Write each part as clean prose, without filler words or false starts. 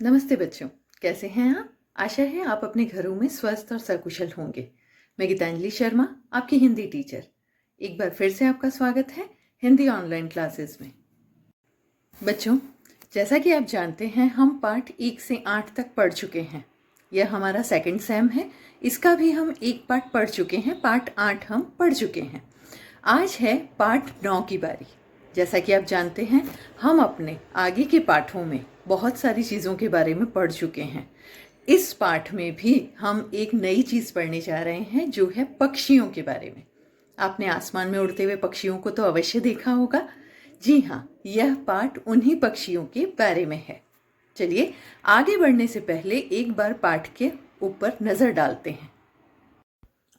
नमस्ते बच्चों, कैसे हैं आप? आशा है आप अपने घरों में स्वस्थ और सकुशल होंगे। मैं गीतांजलि शर्मा, आपकी हिंदी टीचर। एक बार फिर से आपका स्वागत है हिंदी ऑनलाइन क्लासेस में। बच्चों, जैसा कि आप जानते हैं, हम पाठ 1 से 8 तक पढ़ चुके हैं। यह हमारा सेकंड सेम है। इसका भी हम एक पाठ पढ़ चुके हैं, पाठ 8 हम पढ़ चुके हैं। आज है पाठ 9 की बारी। जैसा कि आप जानते हैं, हम अपने आगे के पाठों में बहुत सारी चीज़ों के बारे में पढ़ चुके हैं। इस पाठ में भी हम एक नई चीज़ पढ़ने जा रहे हैं, जो है पक्षियों के बारे में। आपने आसमान में उड़ते हुए पक्षियों को तो अवश्य देखा होगा। जी हाँ, यह पाठ उन्हीं पक्षियों के बारे में है। चलिए आगे बढ़ने से पहले एक बार पाठ के ऊपर नज़र डालते हैं।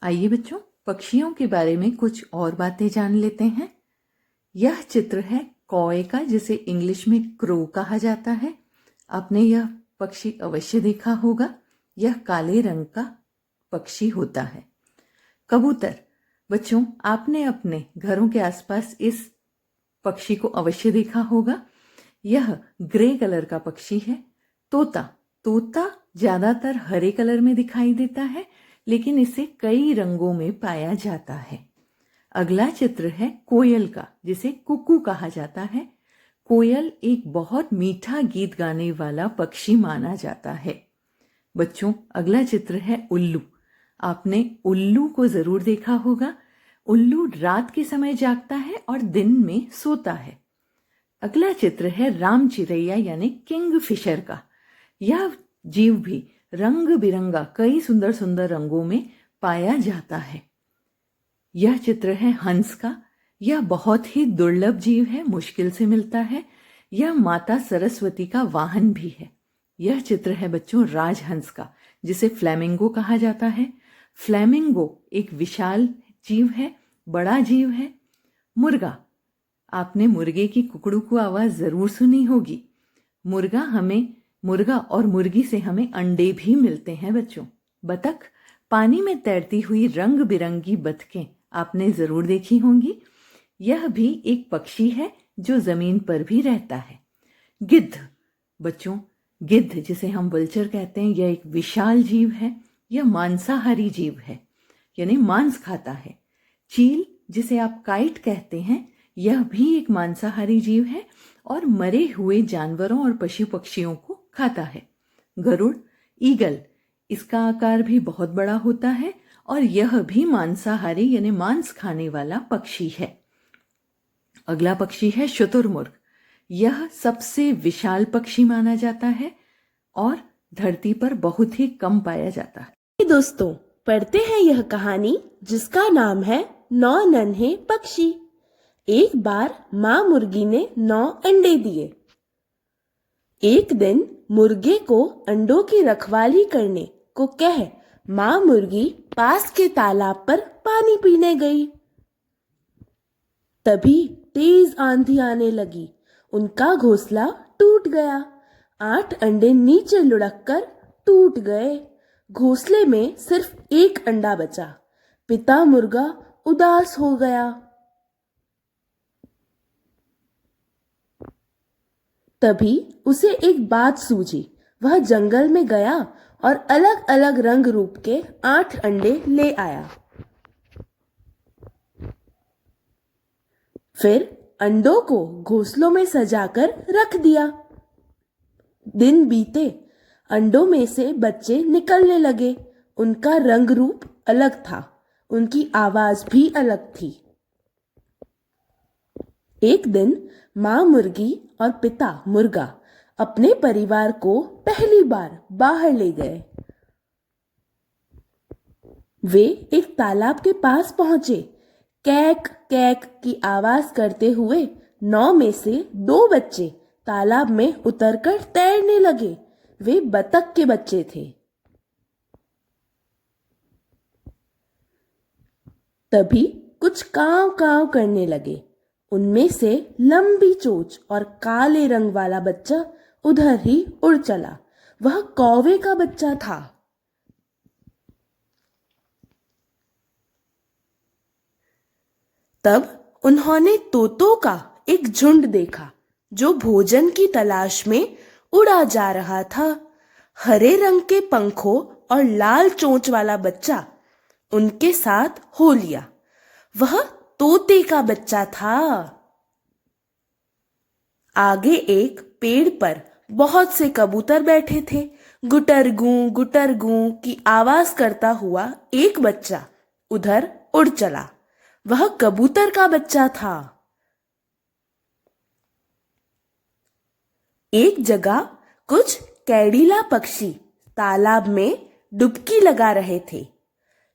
आइए बच्चों, पक्षियों के बारे में कुछ और बातें जान लेते हैं। यह चित्र है कौए का, जिसे इंग्लिश में क्रो कहा जाता है। आपने यह पक्षी अवश्य देखा होगा। यह काले रंग का पक्षी होता है। कबूतर, बच्चों आपने अपने घरों के आसपास इस पक्षी को अवश्य देखा होगा। यह ग्रे कलर का पक्षी है। तोता, तोता ज्यादातर हरे कलर में दिखाई देता है, लेकिन इसे कई रंगों में पाया जाता है। अगला चित्र है कोयल का, जिसे कुकू कहा जाता है। कोयल एक बहुत मीठा गीत गाने वाला पक्षी माना जाता है। बच्चों, अगला चित्र है उल्लू। आपने उल्लू को जरूर देखा होगा। उल्लू रात के समय जागता है और दिन में सोता है। अगला चित्र है राम चिरैया यानी किंग फिशर का। यह जीव भी रंग बिरंगा कई सुंदर सुंदर रंगों में पाया जाता है। यह चित्र है हंस का। यह बहुत ही दुर्लभ जीव है, मुश्किल से मिलता है। यह माता सरस्वती का वाहन भी है। यह चित्र है बच्चों राजहंस का, जिसे फ्लैमिंगो कहा जाता है। फ्लैमिंगो एक विशाल जीव है, बड़ा जीव है। मुर्गा, आपने मुर्गे की कुकड़ू को आवाज जरूर सुनी होगी। मुर्गा और मुर्गी से हमें अंडे भी मिलते हैं बच्चों। बतख, पानी में तैरती हुई रंग बिरंगी बतखें आपने जरूर देखी होंगी। यह भी एक पक्षी है जो जमीन पर भी रहता है। गिद्ध, बच्चों गिद्ध जिसे हम वल्चर कहते हैं, यह एक विशाल जीव है। यह मांसाहारी जीव है, यानी मांस खाता है। चील, जिसे आप काइट कहते हैं, यह भी एक मांसाहारी जीव है और मरे हुए जानवरों और पशु पक्षियों को खाता है। गरुड़, ईगल, इसका आकार भी बहुत बड़ा होता है और यह भी मांसाहारी यानी मांस खाने वाला पक्षी है। अगला पक्षी है शुतुरमुर्ग। यह सबसे विशाल पक्षी माना जाता है और धरती पर बहुत ही कम पाया जाता है। दोस्तों, पढ़ते हैं यह कहानी जिसका नाम है 9 नन्हे पक्षी। एक बार माँ मुर्गी ने 9 अंडे दिए। एक दिन मुर्गे को अंडों की रखवाली करने को कह माँ मुर्गी पास के तालाब पर पानी पीने गई। तभी तेज आंधी आने लगी। उनका घोंसला टूट गया। 8 अंडे नीचे लुढ़ककर टूट गए। घोंसले में सिर्फ एक अंडा बचा। पिता मुर्गा उदास हो गया। तभी उसे एक बात सूझी। वह जंगल में गया और अलग अलग रंग रूप के 8 अंडे ले आया। फिर अंडों को घोंसलों में सजाकर रख दिया। दिन बीते, अंडों में से बच्चे निकलने लगे। उनका रंग रूप अलग था, उनकी आवाज भी अलग थी। एक दिन माँ मुर्गी और पिता मुर्गा अपने परिवार को पहली बार बाहर ले गए। वे एक तालाब के पास पहुंचे। कैक कैक की आवाज करते हुए 9 में से 2 बच्चे तालाब में उतरकर तैरने लगे। वे बतख के बच्चे थे। तभी कुछ कांव कांव करने लगे। उनमें से लंबी चोंच और काले रंग वाला बच्चा उधर ही उड़ चला। वह कौवे का बच्चा था। तब उन्होंने तोतों का एक झुंड देखा जो भोजन की तलाश में उड़ा जा रहा था। हरे रंग के पंखों और लाल चोंच वाला बच्चा उनके साथ हो लिया। वह तोते का बच्चा था। आगे एक पेड़ पर बहुत से कबूतर बैठे थे। गुटरगू की आवाज करता हुआ एक बच्चा उधर उड़ चला। वह कबूतर का बच्चा था। एक जगह कुछ कैडिला पक्षी तालाब में डुबकी लगा रहे थे।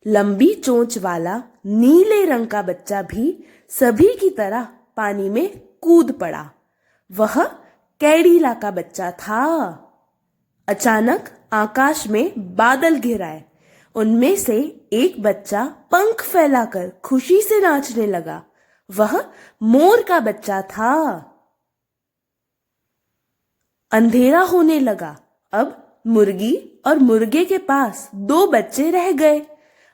लंबी चोंच वाला नीले रंग का बच्चा भी सभी की तरह पानी में कूद पड़ा। वह कैडिला का बच्चा था। अचानक आकाश में बादल घिर आए। उनमें से एक बच्चा पंख फैलाकर खुशी से नाचने लगा। वह मोर का बच्चा था। अंधेरा होने लगा। अब मुर्गी और मुर्गे के पास 2 बच्चे रह गए।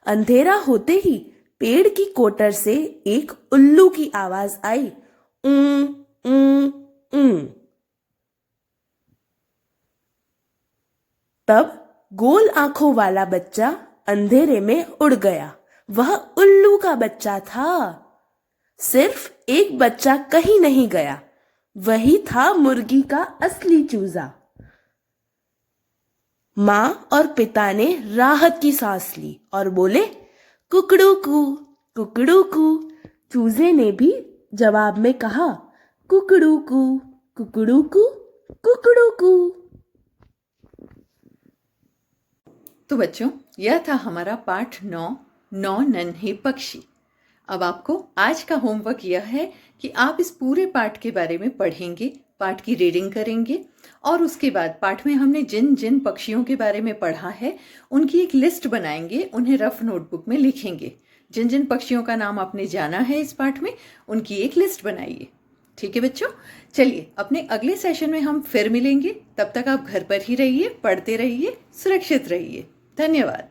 अंधेरा होते ही पेड़ की कोटर से एक उल्लू की आवाज आई, ऊं ऊं ऊं। तब गोल आंखों वाला बच्चा अंधेरे में उड़ गया। वह उल्लू का बच्चा था। सिर्फ एक बच्चा कहीं नहीं गया। वही था मुर्गी का असली चूजा। माँ और पिता ने राहत की सांस ली और बोले, कुकड़ू कू कुकड़ू कू। चूजे ने भी जवाब में कहा, कुकड़ू कू कुकड़ू कू कुकड़ू कू। तो बच्चों, यह था हमारा पाठ 9 नन्हे पक्षी। अब आपको आज का होमवर्क यह है कि आप इस पूरे पाठ के बारे में पढ़ेंगे, पाठ की रीडिंग करेंगे और उसके बाद पाठ में हमने जिन जिन पक्षियों के बारे में पढ़ा है उनकी एक लिस्ट बनाएंगे, उन्हें रफ नोटबुक में लिखेंगे। जिन जिन पक्षियों का नाम आपने जाना है इस पाठ में, उनकी एक लिस्ट बनाइए। ठीक है बच्चों, चलिए अपने अगले सेशन में हम फिर मिलेंगे। तब तक आप घर पर ही रहिए, पढ़ते रहिए, सुरक्षित रहिए। धन्यवाद।